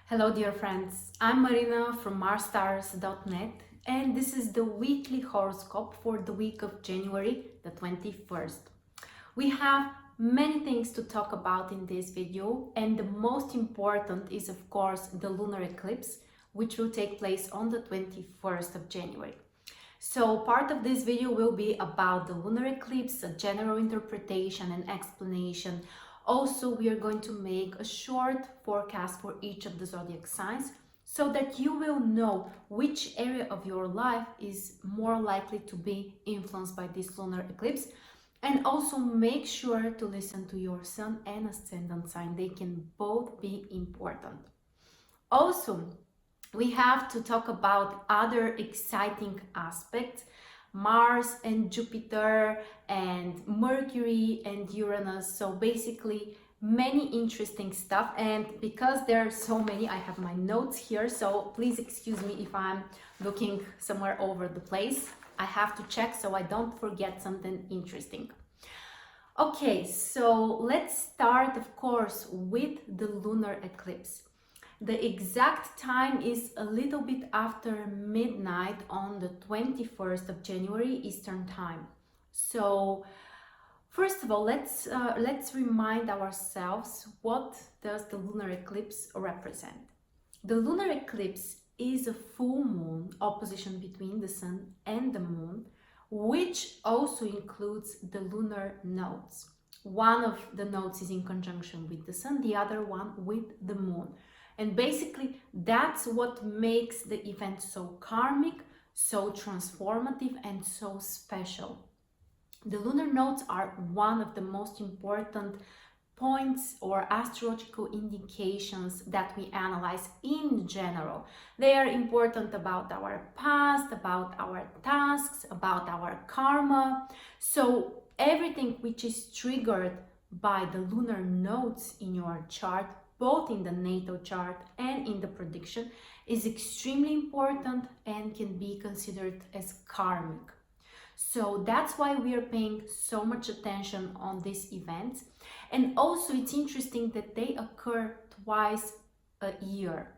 Hello dear friends, I'm Marina from marsstars.net and this is the weekly horoscope for the week of January the 21st. We have many things to talk about in this video, and the most important is of course the lunar eclipse, which will take place on the 21st of January. So part of this video will be about the lunar eclipse, a general interpretation and explanation. Also, we are going to make a short forecast for each of the zodiac signs so that you will know which area of your life is more likely to be influenced by this lunar eclipse. And also make sure to listen to your sun and ascendant sign. They can both be important. Also, we have to talk about other exciting aspects. Mars and Jupiter and Mercury and Uranus. So basically many interesting stuff, and because there are so many, I have my notes here, so please excuse me if I'm looking somewhere over the place. I have to check so I don't forget something interesting. Okay, so let's start of course with the lunar eclipse. The exact time is a little bit after midnight on the 21st of January Eastern Time. So first of all, let's remind ourselves, what does the lunar eclipse represent? The lunar eclipse is a full moon opposition between the sun and the moon, which also includes the lunar nodes. One of the nodes is in conjunction with the sun, the other one with the moon. And basically, that's what makes the event so karmic, so transformative, and so special. The lunar nodes are one of the most important points or astrological indications that we analyze in general. They are important about our past, about our tasks, about our karma. So everything which is triggered by the lunar nodes in your chart, both in the natal chart and in the prediction, is extremely important and can be considered as karmic. So that's why we are paying so much attention on these events. And also it's interesting that they occur twice a year.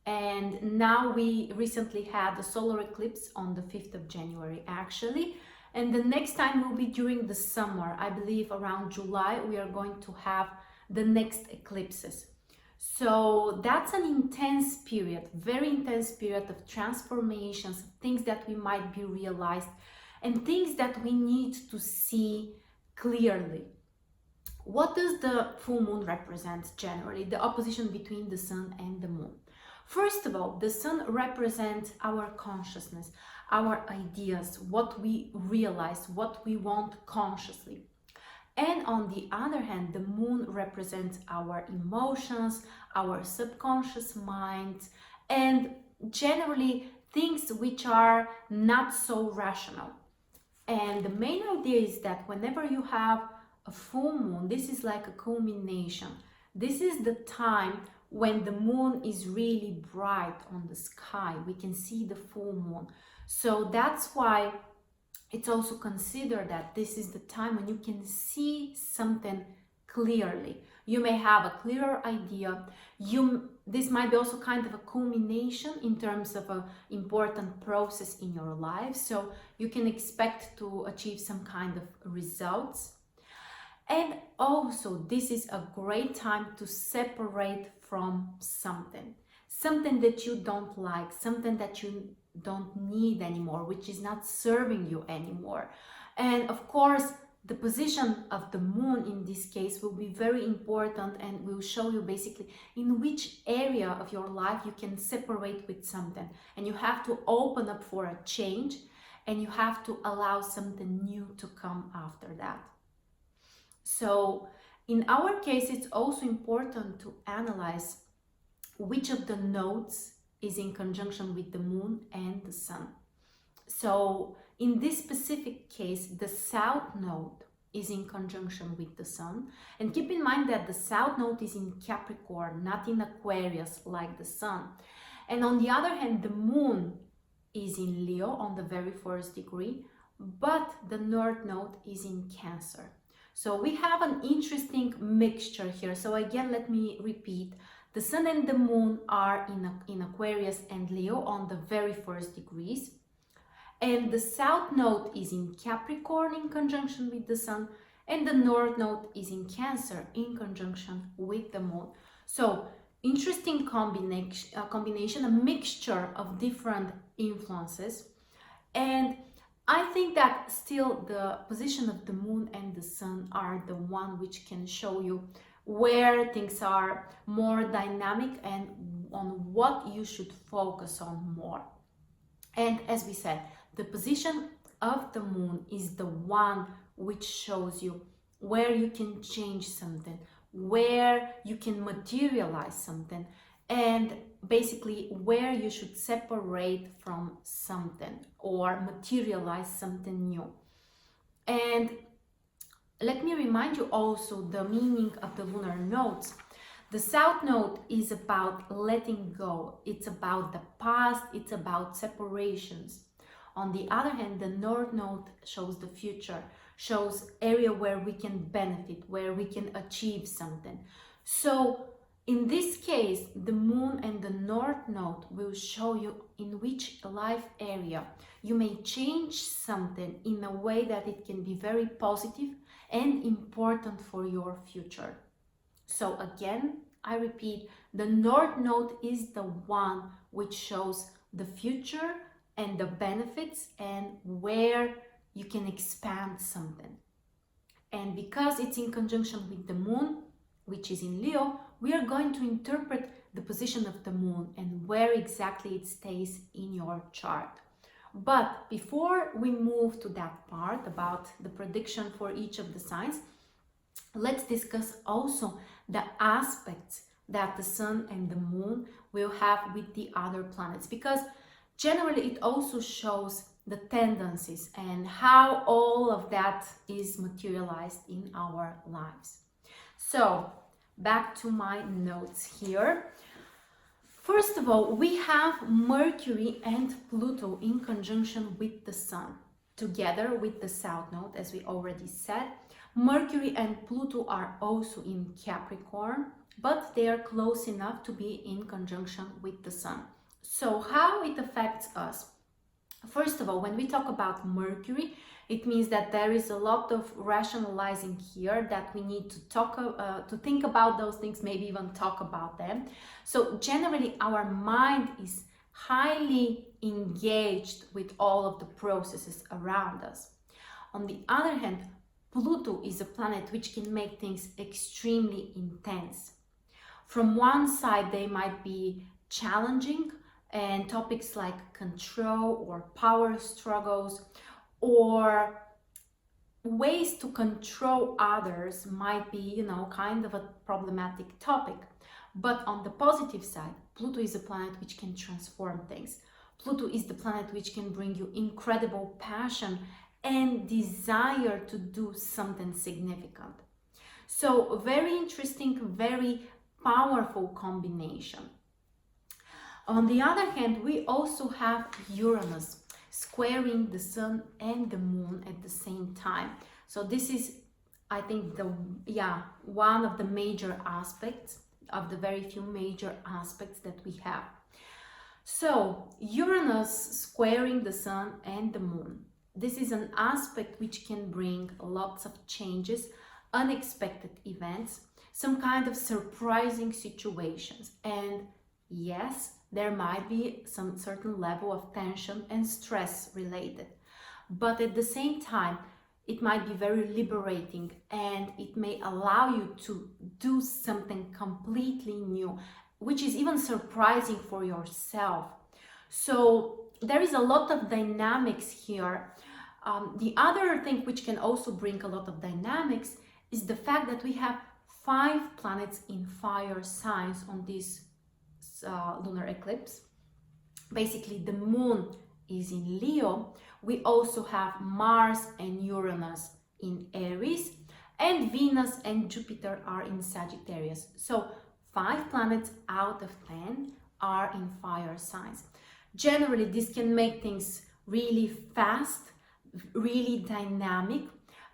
And now we recently had a solar eclipse on the 5th of January actually. And the next time will be during the summer. I believe around July we are going to have the next eclipses. So that's an intense period, very intense period of transformations, things that we might be realized and things that we need to see clearly. What does the full moon represent generally? The opposition between the sun and the moon. First of all, the sun represents our consciousness, our ideas, what we realize, what we want consciously. And on the other hand, the moon represents our emotions, our subconscious mind, and generally things which are not so rational. And the main idea is that whenever you have a full moon, this is like a culmination. This is the time when the moon is really bright on the sky. We can see the full moon. So that's why it's also considered that this is the time when you can see something clearly. You may have a clearer idea. This might be also kind of a culmination in terms of an important process in your life. So you can expect to achieve some kind of results. And also this is a great time to separate from something that you don't like, something that you don't need anymore, which is not serving you anymore. And of course, the position of the moon in this case will be very important and will show you basically in which area of your life you can separate with something. And you have to open up for a change, and you have to allow something new to come after that. So in our case, it's also important to analyze which of the nodes is in conjunction with the moon and the sun. So in this specific case, the south node is in conjunction with the sun. And keep in mind that the south node is in Capricorn, not in Aquarius like the sun. And on the other hand, the moon is in Leo on the very first degree, but the north node is in Cancer. So we have an interesting mixture here. So again, let me repeat. The sun and the moon are in Aquarius and Leo on the very first degrees. And the south node is in Capricorn in conjunction with the sun, and the north node is in Cancer in conjunction with the moon. So interesting combination, a mixture of different influences. And I think that still the position of the moon and the sun are the one which can show you where things are more dynamic and on what you should focus on more. And as we said, the position of the moon is the one which shows you where you can change something, where you can materialize something, and basically where you should separate from something or materialize something new. And let me remind you also the meaning of the lunar nodes. The south node is about letting go. It's about the past. It's about separations. On the other hand, the north node shows the future, shows area where we can benefit, where we can achieve something. So in this case, the moon and the north node will show you in which life area you may change something in a way that it can be very positive and important for your future. So again, I repeat, the north node is the one which shows the future and the benefits and where you can expand something. And because it's in conjunction with the moon, which is in Leo, we are going to interpret the position of the moon and where exactly it stays in your chart. But before we move to that part about the prediction for each of the signs, let's discuss also the aspects that the sun and the moon will have with the other planets, because generally it also shows the tendencies and how all of that is materialized in our lives. So back to my notes here. First of all, we have Mercury and Pluto in conjunction with the sun, together with the south node, as we already said. Mercury and Pluto are also in Capricorn, but they are close enough to be in conjunction with the sun. So how it affects us? First of all, when we talk about Mercury, it means that there is a lot of rationalizing here, that we need to think about those things, maybe even talk about them. So generally our mind is highly engaged with all of the processes around us. On the other hand, Pluto is a planet which can make things extremely intense. From one side, they might be challenging, and topics like control or power struggles or ways to control others might be, kind of a problematic topic. But on the positive side, Pluto is a planet which can transform things. Pluto is the planet which can bring you incredible passion and desire to do something significant. So very interesting, very powerful combination. On the other hand, we also have Uranus squaring the sun and the moon at the same time. So this is, I think, one of the major aspects, of the very few major aspects that we have. So Uranus squaring the sun and the moon. This is an aspect which can bring lots of changes, unexpected events, some kind of surprising situations. And yes, there might be some certain level of tension and stress related. But at the same time, it might be very liberating, and it may allow you to do something completely new, which is even surprising for yourself. So there is a lot of dynamics here. The other thing which can also bring a lot of dynamics is the fact that we have 5 planets in fire signs on this lunar eclipse. Basically, the moon is in Leo. We also have Mars and Uranus in Aries, and Venus and Jupiter are in Sagittarius. So 5 planets out of 10 are in fire signs. Generally, this can make things really fast, really dynamic.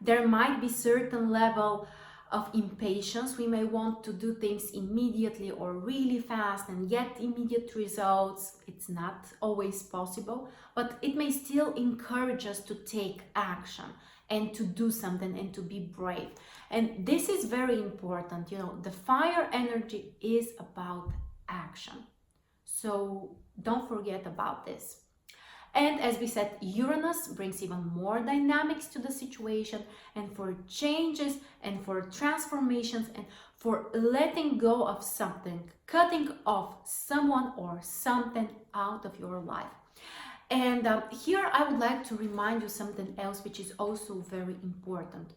There might be certain level of impatience. We may want to do things immediately or really fast and get immediate results. It's not always possible, but it may still encourage us to take action and to do something and to be brave. And this is very important. You know, the fire energy is about action. So don't forget about this. And as we said, Uranus brings even more dynamics to the situation, and for changes and for transformations and for letting go of something, cutting off someone or something out of your life. And here I would like to remind you something else which is also very important.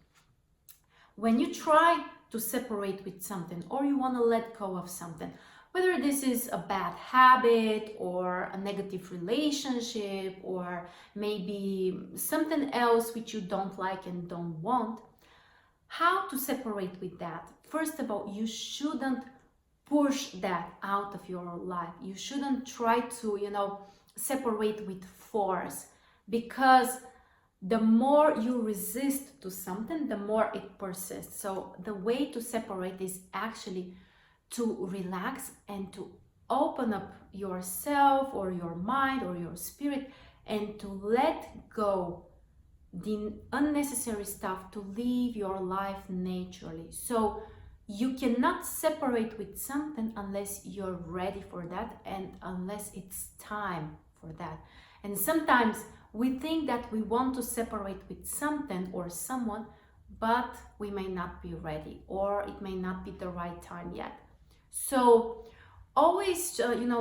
When you try to separate with something or you want to let go of something, whether this is a bad habit or a negative relationship or maybe something else which you don't like and don't want, how to separate with that? First of all, you shouldn't push that out of your life. You shouldn't try to, separate with force, because the more you resist to something, the more it persists. So the way to separate is actually to relax and to open up yourself or your mind or your spirit and to let go the unnecessary stuff, to live your life naturally. So you cannot separate with something unless you're ready for that and unless it's time for that. And sometimes we think that we want to separate with something or someone, but we may not be ready or it may not be the right time yet. So always,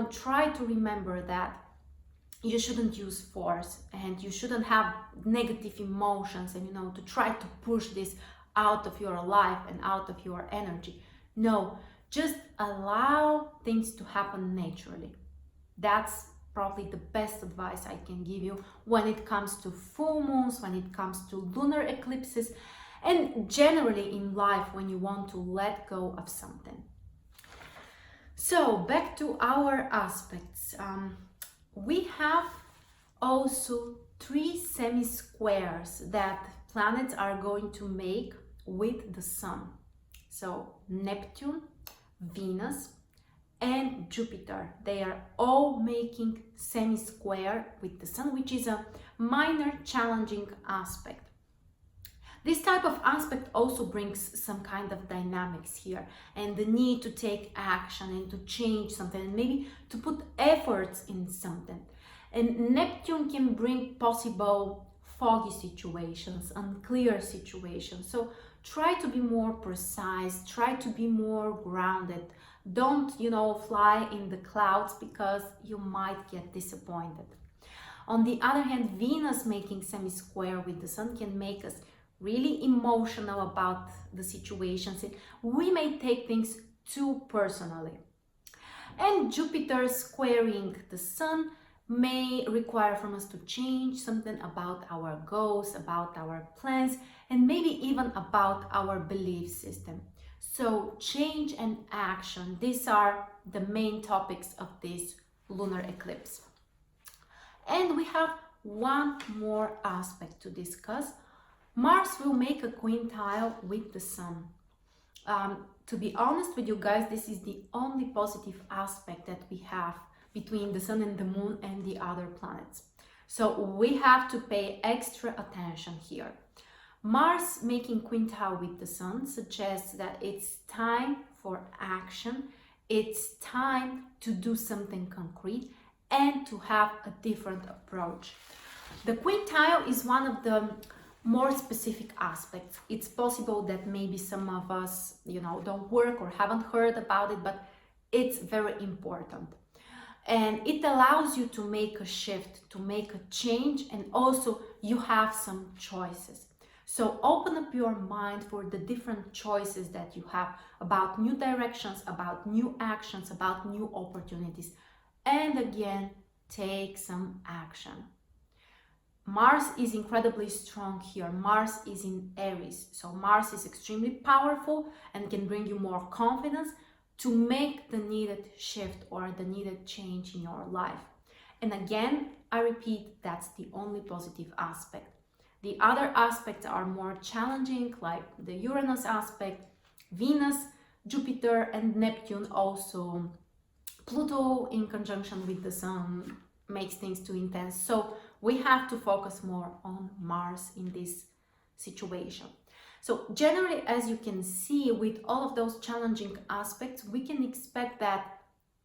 try to remember that you shouldn't use force and you shouldn't have negative emotions and, to try to push this out of your life and out of your energy. No, just allow things to happen naturally. That's probably the best advice I can give you when it comes to full moons, when it comes to lunar eclipses, and generally in life when you want to let go of something. So back to our aspects. We have also 3 semi-squares that planets are going to make with the Sun. So Neptune, Venus, and Jupiter, they are all making semi-square with the Sun, which is a minor challenging aspect. This type of aspect also brings some kind of dynamics here and the need to take action and to change something and maybe to put efforts in something. And Neptune can bring possible foggy situations, unclear situations. So try to be more precise, try to be more grounded. Don't, fly in the clouds because you might get disappointed. On the other hand, Venus making semi-square with the Sun can make us really emotional about the situations. We may take things too personally. And Jupiter squaring the Sun may require from us to change something about our goals, about our plans, and maybe even about our belief system. So change and action, these are the main topics of this lunar eclipse. And we have one more aspect to discuss. Mars will make a quintile with the Sun. To be honest with you guys, this is the only positive aspect that we have between the Sun and the Moon and the other planets. So we have to pay extra attention here. Mars making quintile with the Sun suggests that it's time for action, it's time to do something concrete and to have a different approach. The quintile is one of the more specific aspects. It's possible that maybe some of us, don't work or haven't heard about it, but it's very important. And it allows you to make a shift, to make a change, and also you have some choices. So open up your mind for the different choices that you have about new directions, about new actions, about new opportunities. And again, take some action. Mars is incredibly strong here. Mars is in Aries. So Mars is extremely powerful and can bring you more confidence to make the needed shift or the needed change in your life. And again, I repeat, that's the only positive aspect. The other aspects are more challenging, like the Uranus aspect, Venus, Jupiter and Neptune, also Pluto in conjunction with the Sun makes things too intense. So we have to focus more on Mars in this situation. So generally, as you can see, with all of those challenging aspects, we can expect that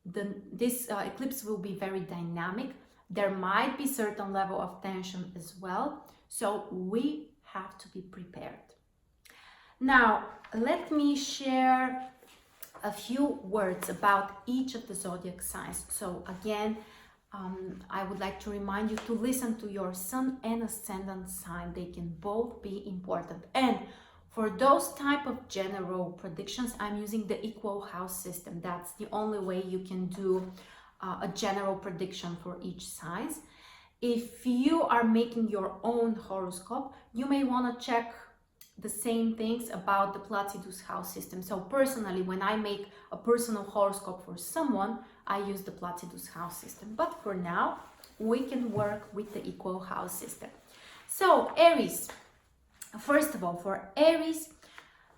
this eclipse will be very dynamic. There might be certain level of tension as well. So we have to be prepared. Now, let me share a few words about each of the zodiac signs. So again, I would like to remind you to listen to your sun and ascendant sign. They can both be important. And for those type of general predictions, I'm using the equal house system. That's the only way you can do a general prediction for each sign. If you are making your own horoscope, you may want to check the same things about the Placidus house system. So personally, when I make a personal horoscope for someone, I use the Placidus house system. But for now, we can work with the equal house system. So Aries, first of all, for Aries,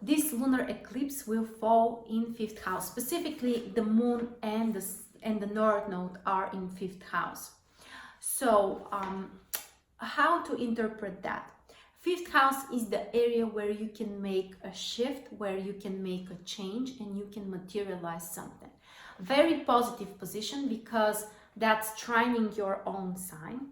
this lunar eclipse will fall in 5th house. Specifically, the moon and the north node are in 5th house. So how to interpret that? 5th house is the area where you can make a shift, where you can make a change and you can materialize something. Very positive position because that's trining your own sign.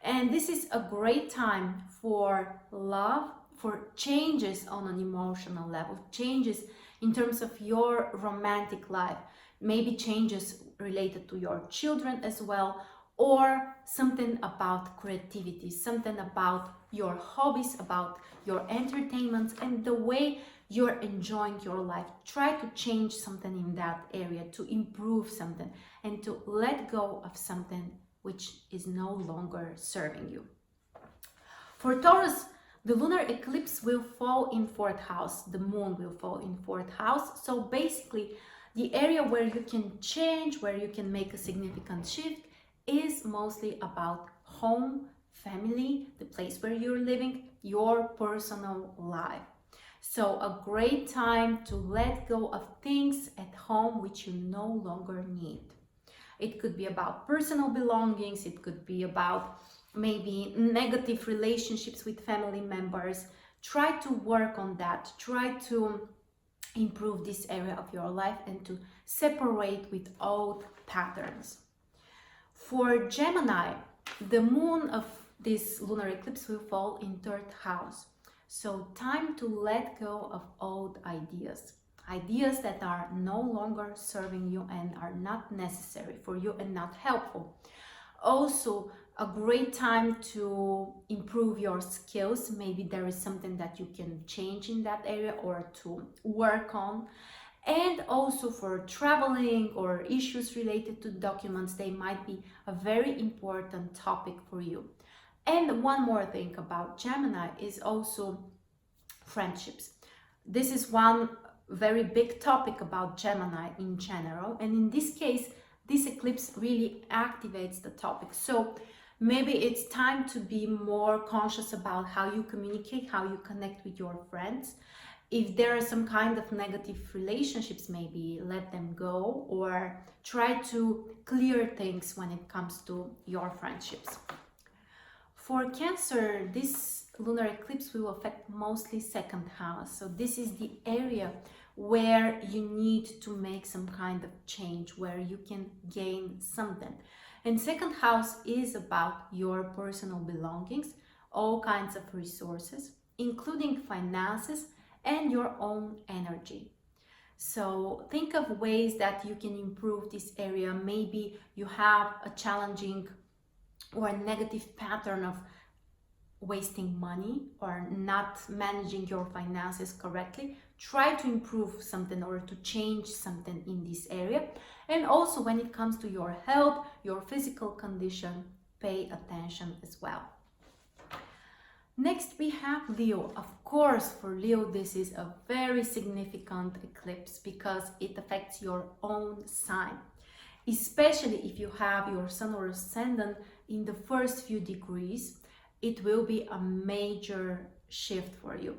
And this is a great time for love, for changes on an emotional level, changes in terms of your romantic life, maybe changes related to your children as well, or something about creativity, something about your hobbies, about your entertainment and the way you're enjoying your life. Try to change something in that area, to improve something and to let go of something which is no longer serving you. For Taurus, the lunar eclipse will fall in 4th house. The moon will fall in 4th house. So basically, the area where you can change, where you can make a significant shift, is mostly about home, family, the place where you're living, your personal life. So a great time to let go of things at home which you no longer need. It could be about personal belongings, it could be about maybe negative relationships with family members. Try to work on that. Try to improve this area of your life and to separate with old patterns. For Gemini, the moon of this lunar eclipse will fall in 3rd house. So time to let go of old ideas. Ideas that are no longer serving you and are not necessary for you and not helpful. Also, a great time to improve your skills. Maybe there is something that you can change in that area or to work on. And also for traveling or issues related to documents, they might be a very important topic for you. And one more thing about Gemini is also friendships. This is one very big topic about Gemini in general. And in this case, this eclipse really activates the topic. So maybe it's time to be more conscious about how you communicate, how you connect with your friends. If there are some kind of negative relationships, maybe let them go or try to clear things when it comes to your friendships. For Cancer, this lunar eclipse will affect mostly 2nd house. So this is the area where you need to make some kind of change, where you can gain something. And 2nd house is about your personal belongings, all kinds of resources, including finances, and your own energy. So think of ways that you can improve this area. Maybe you have a challenging or a negative pattern of wasting money or not managing your finances correctly. Try to improve something or to change something in this area. And also when it comes to your health, your physical condition, pay attention as well. Next we have Leo. Of course, for Leo this is a very significant eclipse because it affects your own sign, especially if you have your sun or ascendant in the first few degrees. It will be a major shift for you.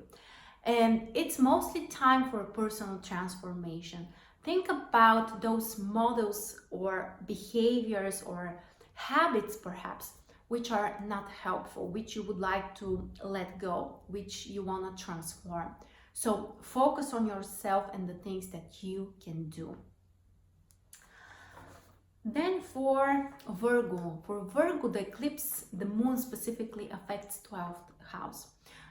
And it's mostly time for personal transformation. Think about those models or behaviors or habits perhaps which are not helpful, which you would like to let go, which you want to transform. So focus on yourself and the things that you can do. Then for Virgo, the eclipse, the moon specifically affects 12th house.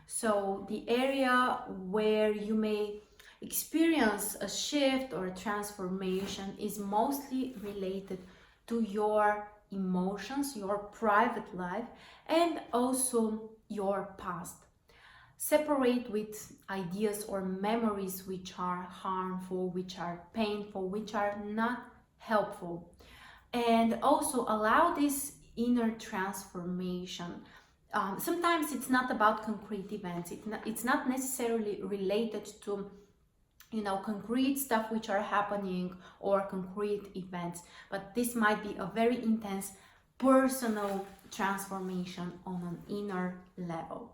So the area where you may experience a shift or a transformation is mostly related to your emotions, your private life, and also your past. Separate with ideas or memories which are harmful, which are painful, which are not helpful. And also allow this inner transformation. Sometimes it's not about concrete events. It's not necessarily related to concrete stuff which are happening or concrete events, but this might be a very intense personal transformation on an inner level.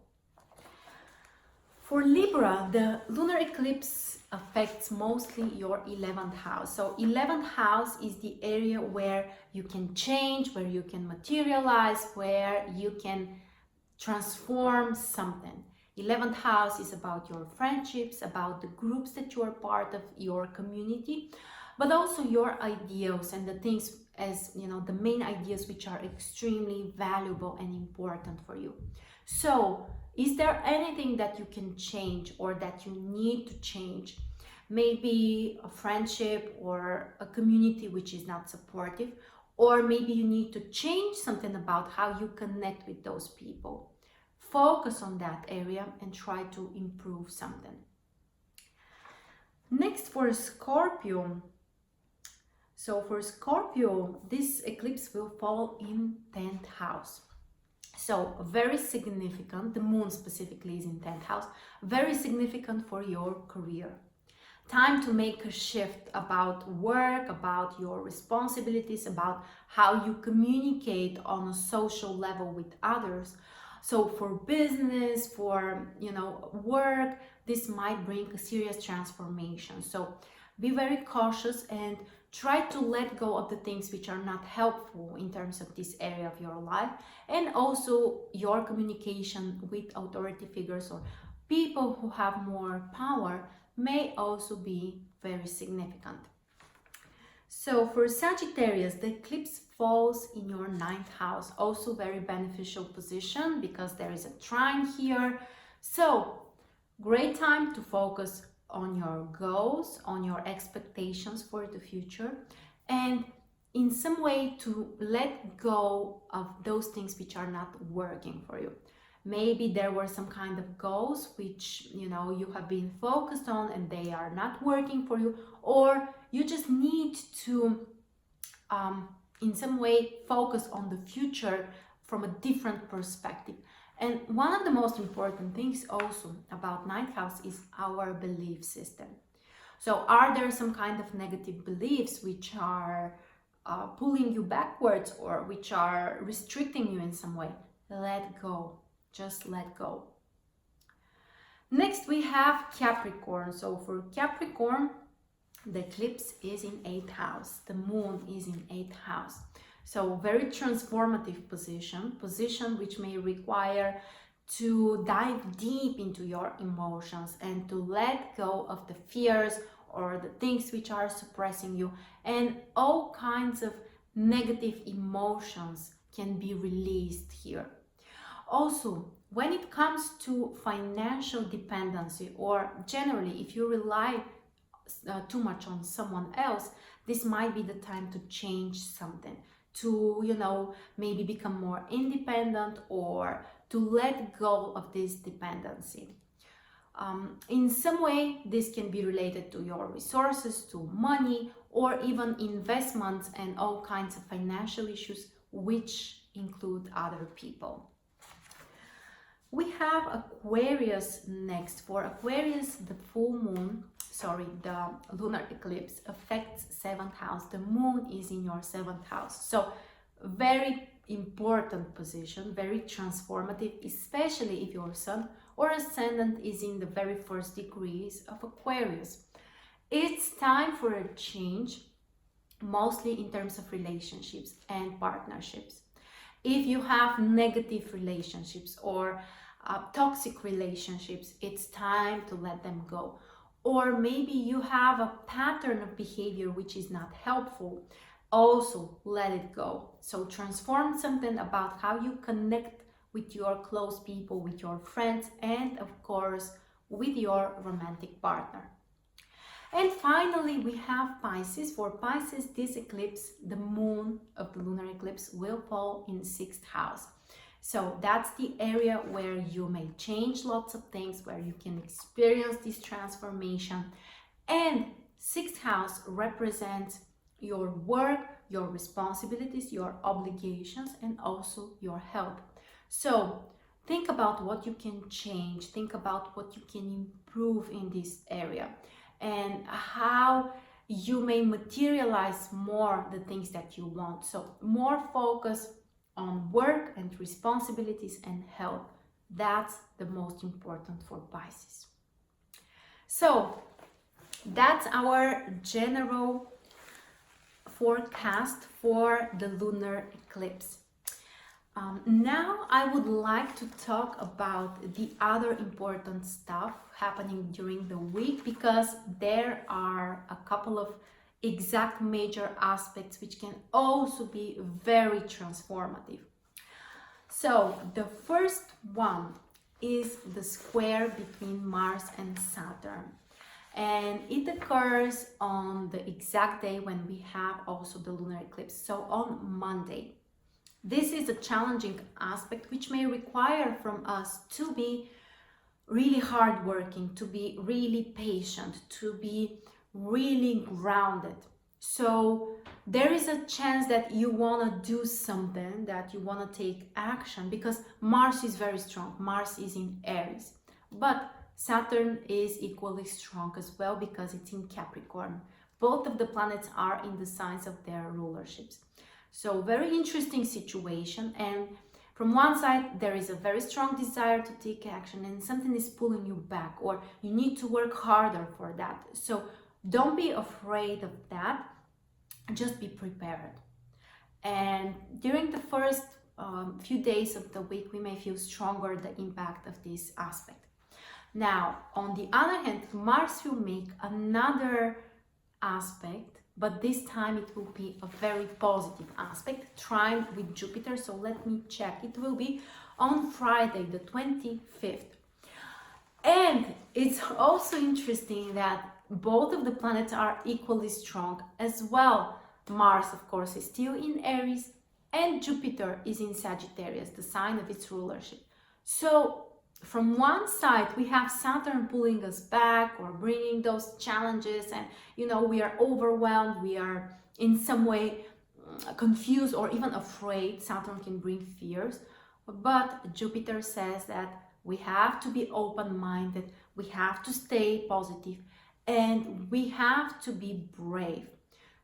For Libra, the lunar eclipse affects mostly your 11th house. So 11th house is the area where you can change, where you can materialize, where you can transform something. 11th house is about your friendships, about the groups that you are part of, your community, but also your ideals and the things the main ideas which are extremely valuable and important for you. So is there anything that you can change or that you need to change? Maybe a friendship or a community which is not supportive, or maybe you need to change something about how you connect with those people. Focus on that area and try to improve something. Next, for Scorpio. So for Scorpio, this eclipse will fall in 10th house. So very significant, the moon specifically is in 10th house, very significant for your career. Time to make a shift about work, about your responsibilities, about how you communicate on a social level with others. So for business, for work, this might bring a serious transformation. So be very cautious and try to let go of the things which are not helpful in terms of this area of your life, and also your communication with authority figures or people who have more power may also be very significant. So for Sagittarius, the eclipse falls in your 9th house, also very beneficial position because there is a trine here. So great time to focus on your goals, on your expectations for the future, and in some way to let go of those things which are not working for you. Maybe there were some kind of goals which you have been focused on and they are not working for you, or you just need to in some way focus on the future from a different perspective. And one of the most important things also about 9th house is our belief system. So are there some kind of negative beliefs which are pulling you backwards or which are restricting you in some way? Let go. Just let go. Next we have Capricorn. So for Capricorn, the eclipse is in 8th house. The moon is in 8th house. So very transformative position which may require to dive deep into your emotions and to let go of the fears or the things which are suppressing you, and all kinds of negative emotions can be released here. Also, when it comes to financial dependency, or generally if you rely too much on someone else, this might be the time to change something, to maybe become more independent or to let go of this dependency. In some way this can be related to your resources, to money, or even investments and all kinds of financial issues which include other people. We have Aquarius next. For Aquarius, the the lunar eclipse affects 7th house. The moon is in your 7th house. So very important position, very transformative, especially if your sun or ascendant is in the very first degrees of Aquarius. It's time for a change, mostly in terms of relationships and partnerships. If you have negative relationships or toxic relationships, it's time to let them go. Or maybe you have a pattern of behavior which is not helpful. Also, let it go. So transform something about how you connect with your close people, with your friends, and of course, with your romantic partner. And finally, we have Pisces. For Pisces, this eclipse, the moon of the lunar eclipse, will fall in 6th house. So that's the area where you may change lots of things, where you can experience this transformation. And 6th house represents your work, your responsibilities, your obligations, and also your health. So think about what you can change, think about what you can improve in this area, and how you may materialize more the things that you want. So more focus on work and responsibilities and health. That's the most important for Pisces. So that's our general forecast for the lunar eclipse. Now I would like to talk about the other important stuff happening during the week, because there are a couple of exact major aspects which can also be very transformative. So the first one is the square between Mars and Saturn, and it occurs on the exact day when we have also the lunar eclipse, so on Monday. This is a challenging aspect which may require from us to be really hardworking, to be really patient, to be really grounded. So there is a chance that you want to do something, that you want to take action, because Mars is very strong. Mars is in Aries, but Saturn is equally strong as well because it's in Capricorn. Both of the planets are in the signs of their rulerships. So very interesting situation, and from one side there is a very strong desire to take action and something is pulling you back, or you need to work harder for that. So don't be afraid of that, just be prepared. And during the first few days of the week we may feel stronger the impact of this aspect. Now on the other hand, Mars will make another aspect, but this time it will be a very positive aspect, trine with Jupiter. So let me check, it will be on Friday the 25th. And it's also interesting that both of the planets are equally strong as well. Mars, of course, is still in Aries, and Jupiter is in Sagittarius, the sign of its rulership. So from one side we have Saturn pulling us back or bringing those challenges, and we are overwhelmed, we are in some way confused or even afraid. Saturn can bring fears, but Jupiter says that we have to be open-minded, we have to stay positive, and we have to be brave.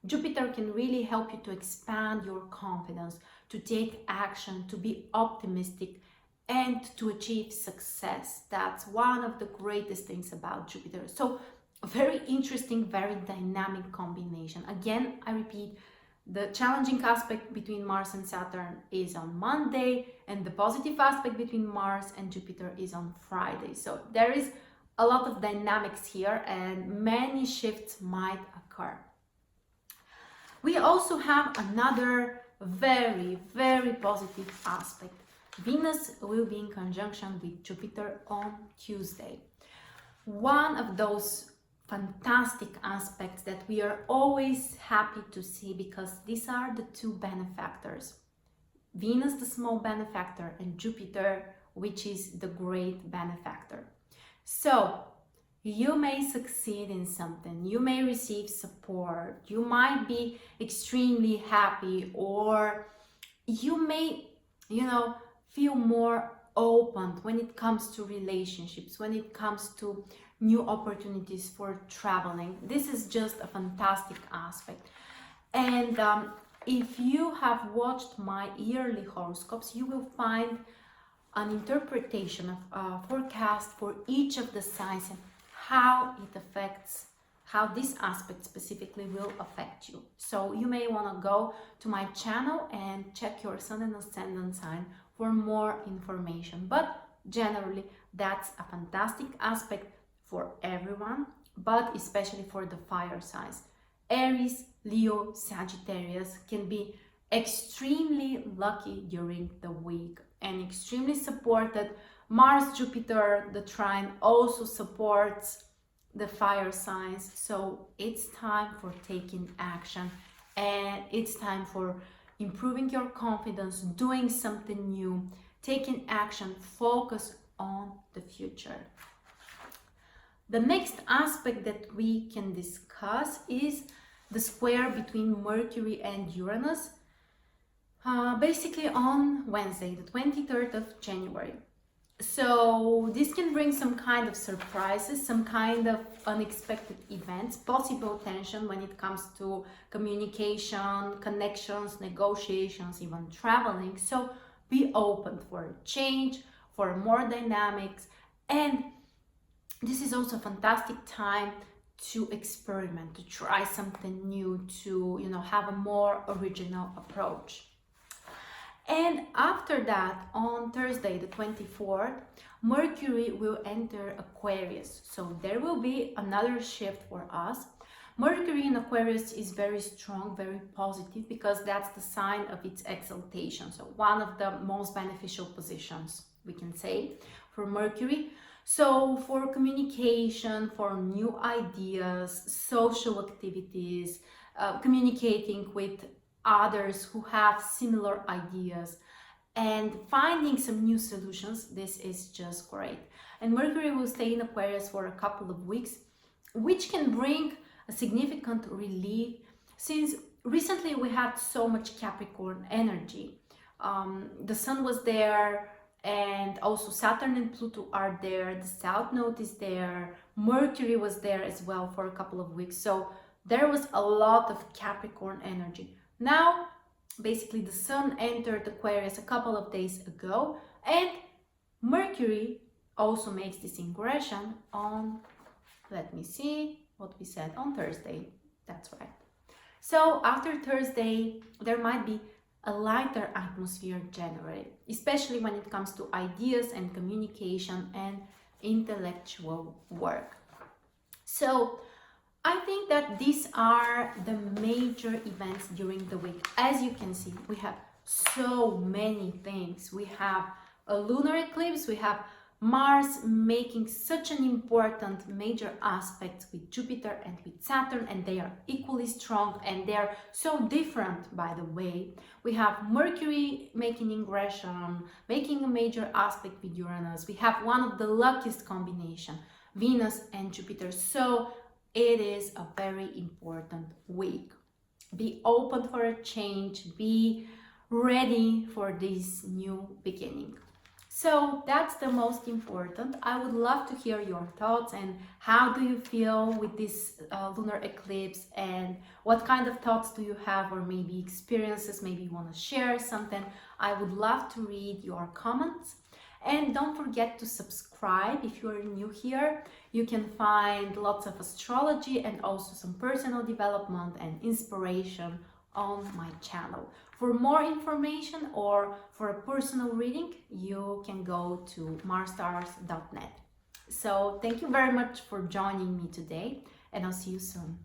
Jupiter can really help you to expand your confidence, to take action, to be optimistic, and to achieve success. That's one of the greatest things about Jupiter. So a very interesting, very dynamic combination. Again, I repeat, the challenging aspect between Mars and Saturn is on Monday, and the positive aspect between Mars and Jupiter is on Friday. So there is a lot of dynamics here, and many shifts might occur. We also have another very, very positive aspect. Venus will be in conjunction with Jupiter on Tuesday. One of those fantastic aspects that we are always happy to see, because these are the two benefactors. Venus, the small benefactor, and Jupiter, which is the great benefactor. So you may succeed in something, you may receive support, you might be extremely happy, or you may, feel more open when it comes to relationships, when it comes to new opportunities for traveling. This is just a fantastic aspect. And if you have watched my yearly horoscopes, you will find an interpretation of a forecast for each of the signs and how it affects, how this aspect specifically will affect you. So you may want to go to my channel and check your sun and ascendant sign for more information. But generally, that's a fantastic aspect for everyone, but especially for the fire signs. Aries, Leo, Sagittarius can be extremely lucky during the week and extremely supported. Mars, Jupiter, the trine also supports the fire signs. So it's time for taking action, and it's time for improving your confidence, doing something new, taking action, focus on the future. The next aspect that we can discuss is the square between Mercury and Uranus, basically on Wednesday, the 23rd of January. So this can bring some kind of surprises, some kind of unexpected events, possible tension when it comes to communication, connections, negotiations, even traveling. So be open for change, for more dynamics, and this is also a fantastic time to experiment, to try something new, to have a more original approach. And after that, on Thursday, the 24th, Mercury will enter Aquarius. So there will be another shift for us. Mercury in Aquarius is very strong, very positive, because that's the sign of its exaltation. So one of the most beneficial positions, we can say, for Mercury. So for communication, for new ideas, social activities, communicating with others who have similar ideas and finding some new solutions, this is just great. And Mercury will stay in Aquarius for a couple of weeks, which can bring a significant relief, since recently we had so much Capricorn energy. The sun was there, and also Saturn and Pluto are there, the South Node is there, Mercury was there as well for a couple of weeks. So there was a lot of Capricorn energy. Now, basically, the sun entered Aquarius a couple of days ago, and Mercury also makes this ingression on, let me see what we said, on Thursday. That's right. So after Thursday, there might be a lighter atmosphere generated, especially when it comes to ideas and communication and intellectual work. So I think that these are the major events during the week. As you can see, we have so many things. We have a lunar eclipse, we have Mars making such an important major aspect with Jupiter and with Saturn, and they are equally strong, and they are so different, by the way. We have Mercury making ingression, making a major aspect with Uranus. We have one of the luckiest combination, Venus and Jupiter. So it is a very important week. Be open for a change, be ready for this new beginning. So that's the most important. I would love to hear your thoughts, and how do you feel with this lunar eclipse, and what kind of thoughts do you have, or maybe experiences, maybe you want to share something. I would love to read your comments. And don't forget to subscribe if you are new here. You can find lots of astrology and also some personal development and inspiration on my channel. For more information or for a personal reading, you can go to marsstars.net. So thank you very much for joining me today, and I'll see you soon.